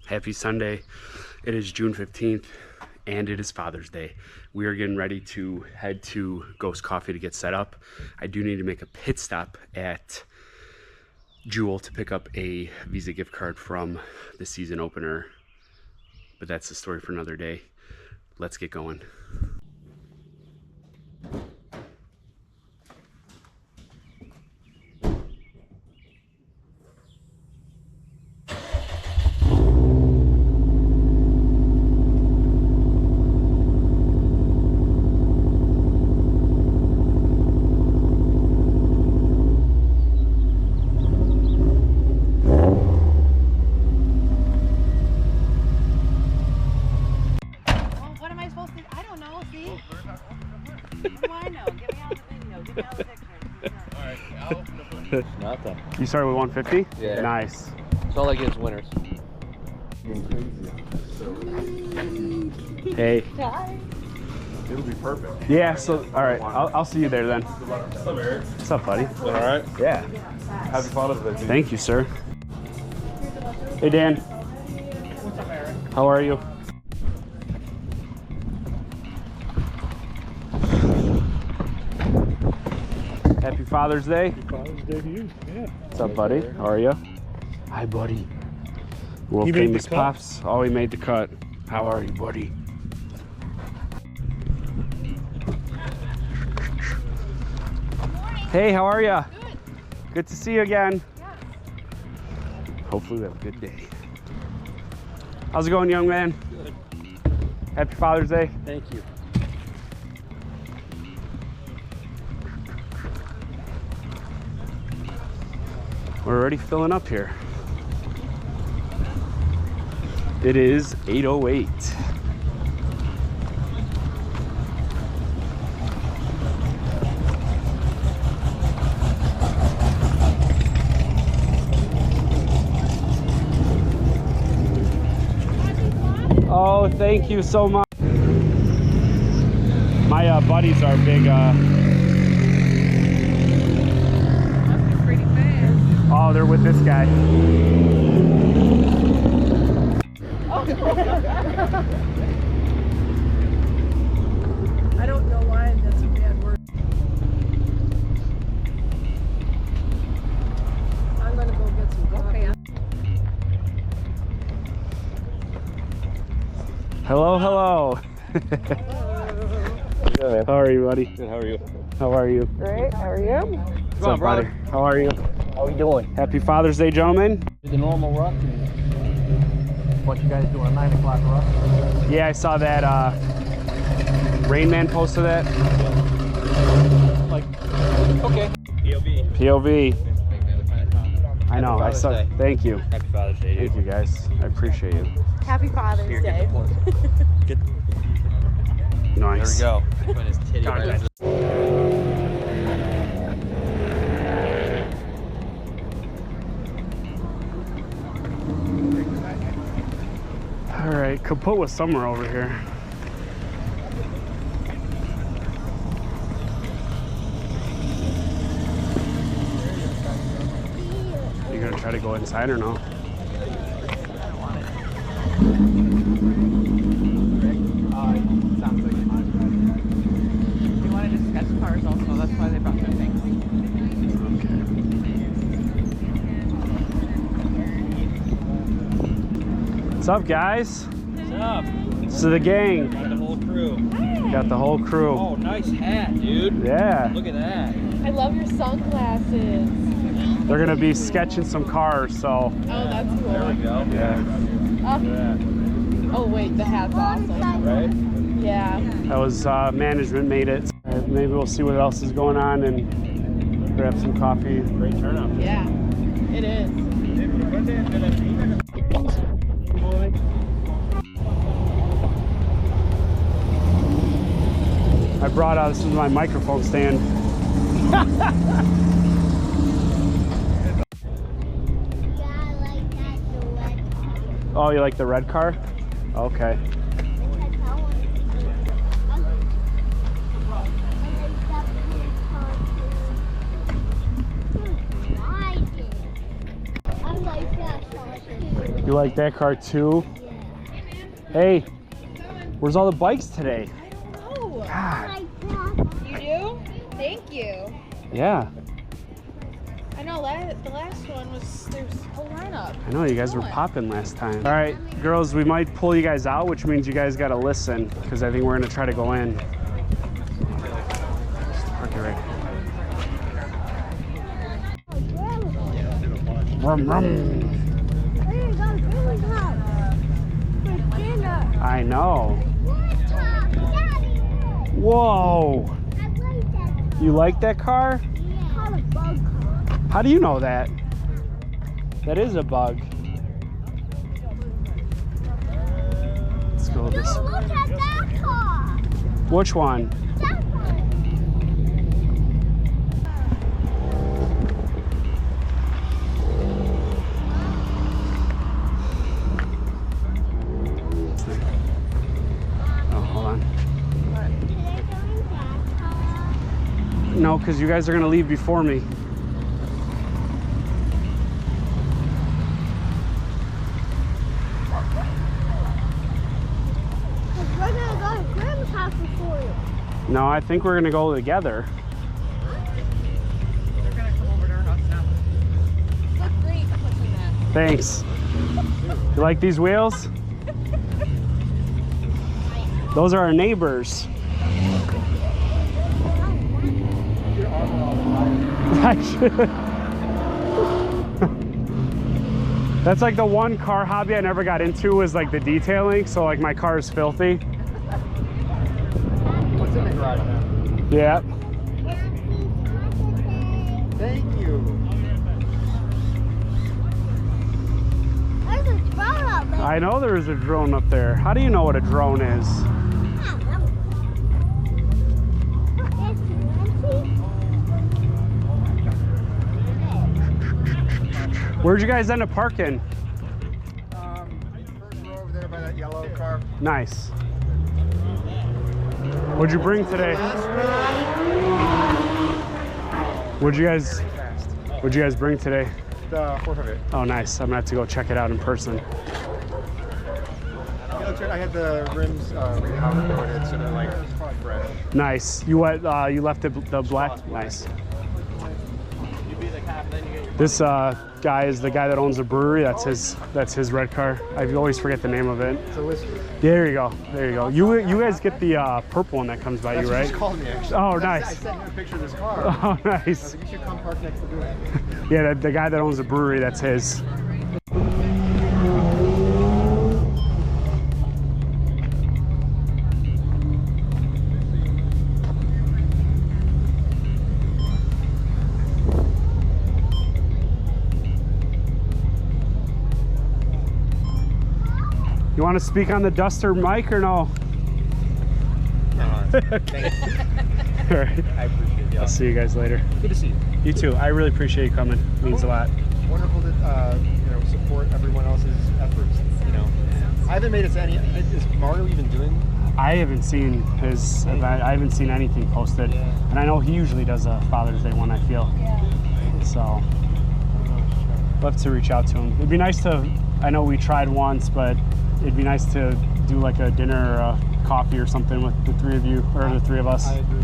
Happy Sunday. It is June 15th and it is Father's Day. We are getting ready to head to Gost Coffee to get set up. I do need to make a pit stop at Jewel to pick up a Visa gift card from the season opener, but that's the story for another day. Let's get going. Nothing. You started with 150? Yeah. Nice. That's all I get is winners. Hey. Hi. It'll be perfect. Yeah, so, all right. I'll see you there then. What's up, buddy? All right. Yeah. Happy Father's Day. Dude. Thank you, sir. Hey, Dan. What's up, Eric? How are you? Happy Father's Day. Happy Father's Day to you. Yeah. What's up, buddy? How are you? Hi, buddy. World He made the famous cut. Pops. Oh, he made the cut. How are you, buddy? Hey, how are you? Good. Good to see you again. Yeah. Hopefully we have a good day. How's it going, young man? Good. Happy Father's Day. Thank you. We're already filling up here. It is 8:08. Oh, thank you so much. My buddies are big. Pretty fast. Oh, they're with this guy. I don't know why that's a bad word. I'm gonna go get some coffee. Hello, hello. How are you, buddy? Good, how are you? How are you? Great. How are you? What's up, buddy? How are you? How we doing? Happy Father's Day, gentlemen. The normal rush. What you guys doing? 9 o'clock rush? Yeah, I saw that Rain Man posted that. Like, okay. POV. I know. I Father's saw. Day. Thank you. Happy Father's Day, Thank you, guys. I appreciate you. Happy Father's Day. Nice. There we go. Contact. All right, Kaput was somewhere over here. You gonna try to go inside or no? Sounds like it might be. They wanted to sketch cars also, that's why they brought their things. What's up, guys? What's up? This is the gang. Got the whole crew. Got the whole crew. Oh, nice hat, dude. Yeah. Look at that. I love your sunglasses. They're gonna be sketching some cars, so Oh, that's cool. There we go. yeah. Oh wait, the hat's awesome. Right? Yeah. That was management made it. Maybe we'll see what else is going on and grab some coffee. Great turnout. Yeah. It is. I brought out, this is my microphone stand. Oh, you like the red car? Okay. I like that car. You like that car too? Hey, where's all the bikes today? Oh, God. you do? Thank you. Yeah, I know the last one was, there's a whole lineup. I know you guys were popping last time. All right, girls, we might pull you guys out, which means you guys got to listen because I think we're going to try to go in. Park it right. Rum, rum. I know. Whoa. You like that car? How do you know that? That is a bug. Let's go this way. Look at that car. Which one? That one. Oh, hold on. Can I go in that car? No, because you guys are going to leave before me. We're gonna go to Grandma's house before you. No, I think we're going to go together. They're gonna come over to our house now. Look great pushing that. Thanks. You like these wheels? Those are our neighbors. That's like the one car hobby I never got into was like the detailing. So like my car is filthy. What's in the garage now? Yeah. Thank you. There's a drone up there. I know there is a drone up there. How do you know what a drone is? Where'd you guys end up parking? First row over there by that yellow car. Nice. What'd you bring today? What'd you guys bring today? The 458. Oh, nice. I'm gonna have to go check it out in person. I had the rims coated, so they're like fresh. Nice. You what? You left the black. Nice. This guy is the guy that owns the brewery. That's his red car. I always forget the name of it. It's a Lister. There you go. There you go. You guys get the purple one that comes by That's you, what right? just called me, actually. Oh, I nice. sent him a picture of this car. Oh, I nice. was like, you should come park next to it. Yeah, the guy that owns the brewery. That's his. You want to speak on the Duster mic or no? No, thank you. All right. I appreciate it. I'll see you guys later. Good to see you. You too. I really appreciate you coming. It means a lot. Wonderful to support everyone else's efforts. I haven't made it to any. Is Mario even doing? I haven't seen his event. I haven't seen anything posted, and I know he usually does a Father's Day one. I feel. So, I'll have to reach out to him. It'd be nice to. I know we tried once, but it'd be nice to do like a dinner or a coffee or something with the three of you or the three of us. I agree.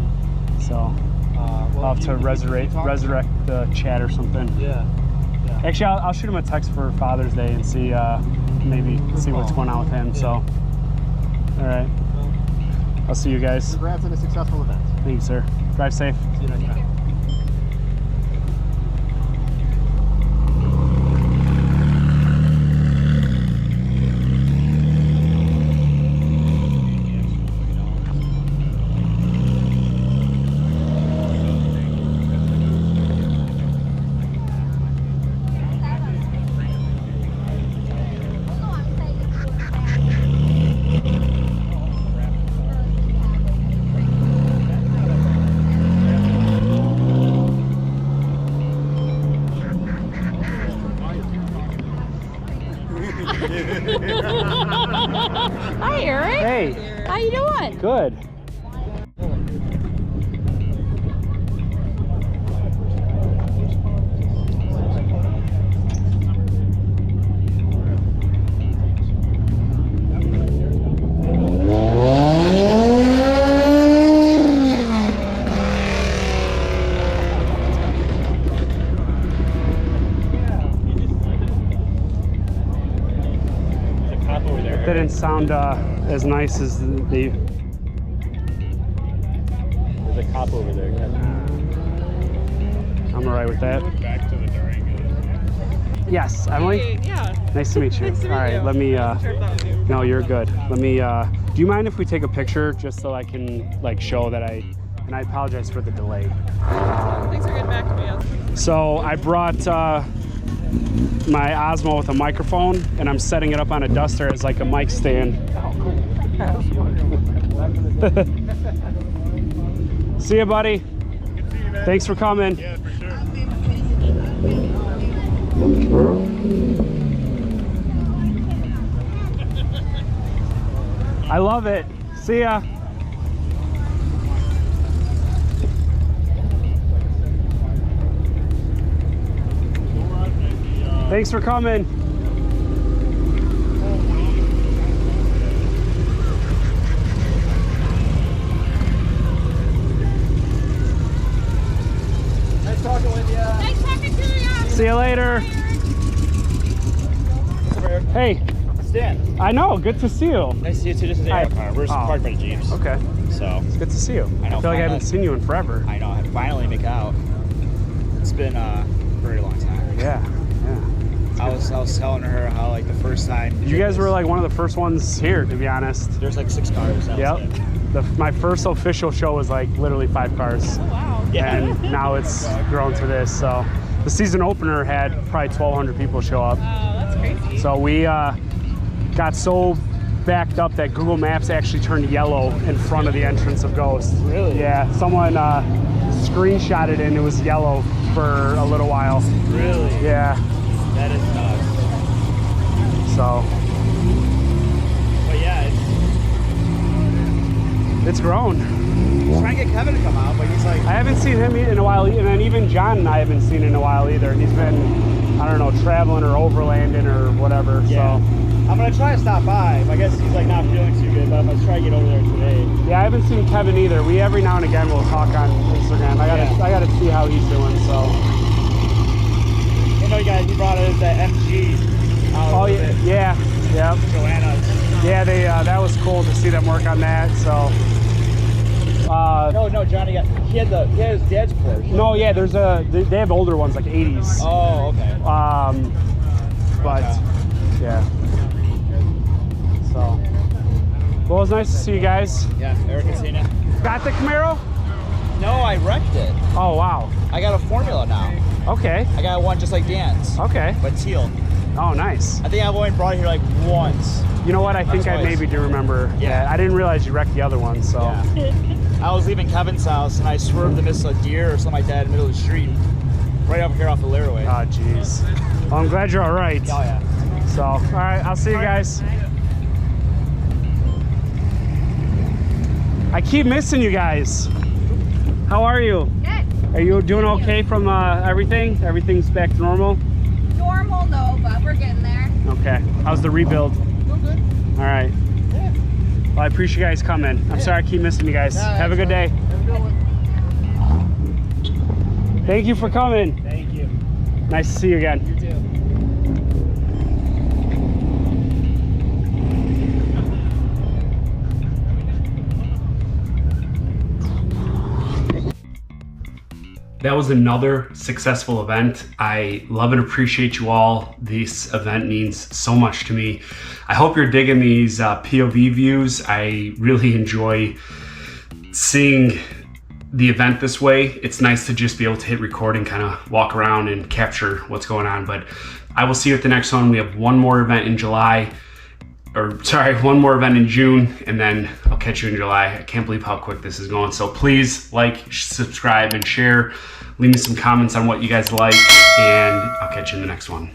So I'll have to resurrect the chat or something. Yeah. Actually, I'll shoot him a text for Father's Day and see maybe see what's going on with him. So, all right. I'll see you guys. Congrats on a successful event. Thank you, sir. Drive safe. See you next time. Hi, Eric. Hey. How you doing? Good. didn't sound as nice as the. There's a cop over there. I'm all right with that. Back to the Durango. Yes, Emily. Yeah. Nice to meet you. Nice to meet All right, you. let me. Sure if that was you. No, you're good. Let me. Do you mind if we take a picture just so I can like show that I? And I apologize for the delay. Thanks for getting back to me. So I brought my Osmo with a microphone, and I'm setting it up on a duster as like a mic stand. See you, buddy. Thanks for coming. Yeah, for sure. I love it. See ya. Thanks for coming. Nice talking with you. Nice talking to you. See you later. Hey, Stan. I know. Good to see you. Nice to see you too. This is Hi. Aaron Connor. We're just Oh. parked by the Jeeps. Okay. So It's good to see you. I know, I feel like I finally. haven't seen you in forever. I know. I finally make out. It's been a very long time. Yeah. Yeah. I was telling her how like the first time You guys were like one of the first ones here, to be honest. there's like 6 cars. That was Yep. it. My first official show was like literally 5 cars. Oh, wow. Yeah. And now it's grown to this. So the season opener had probably 1,200 people show up. Oh, that's crazy. So we got so backed up that Google Maps actually turned yellow in front of the entrance of Gost. Really? Yeah, someone screenshotted it and it was yellow for a little while. Really? Yeah, That is nuts. so But yeah, it's grown. trying to get Kevin to come out, but he's like, I haven't seen him in a while, and then even John and I haven't seen in a while either. He's been, I don't know, traveling or overlanding or whatever. yeah. So I'm gonna try to stop by. I guess he's like not feeling too good, but I'm gonna try to get over there today. yeah, I haven't seen Kevin either. We every now and again will talk on Instagram. I gotta see how he's doing. So. You know, he brought us that MG. Oh yeah, yeah. Joanna's. Yeah, they that was cool to see them work on that. So, No, Johnny he had his dad's Porsche. no, yeah, they have older ones like 80s. Oh, okay. But yeah. So, well, it was nice to see you guys. Yeah, Eric and Cena. Got the Camaro? No, I wrecked it. Oh wow. I got a Formula now. Okay. I got one just like Dan's, Okay. but teal. Oh, nice. I think I've only brought it here like once. You know what? I think I Twice. maybe do remember. Yeah. I didn't realize you wrecked the other one. So. Yeah. I was leaving Kevin's house and I swerved to miss a deer or something like that in the middle of the street, right up here off the Laraway. Oh, jeez. Well, I'm glad you're all right. Oh yeah. So, all right, I'll see you guys. I keep missing you guys. How are you? Good. Are you doing okay from everything? Everything's back to normal? Normal, no, but we're getting there. Okay. How's the rebuild? Good. All right. Well, I appreciate you guys coming. I'm sorry I keep missing you guys. Have a good day. Thank you for coming. Thank you. Nice to see you again. You too. That was another successful event. I love and appreciate you all. This event means so much to me. I hope you're digging these POV views. I really enjoy seeing the event this way. It's nice to just be able to hit record and kind of walk around and capture what's going on. But I will see you at the next one. We have one more event in July. One more event in June, and then I'll catch you in July. I can't believe how quick this is going. So please like, subscribe, and share. Leave me some comments on what you guys like, and I'll catch you in the next one.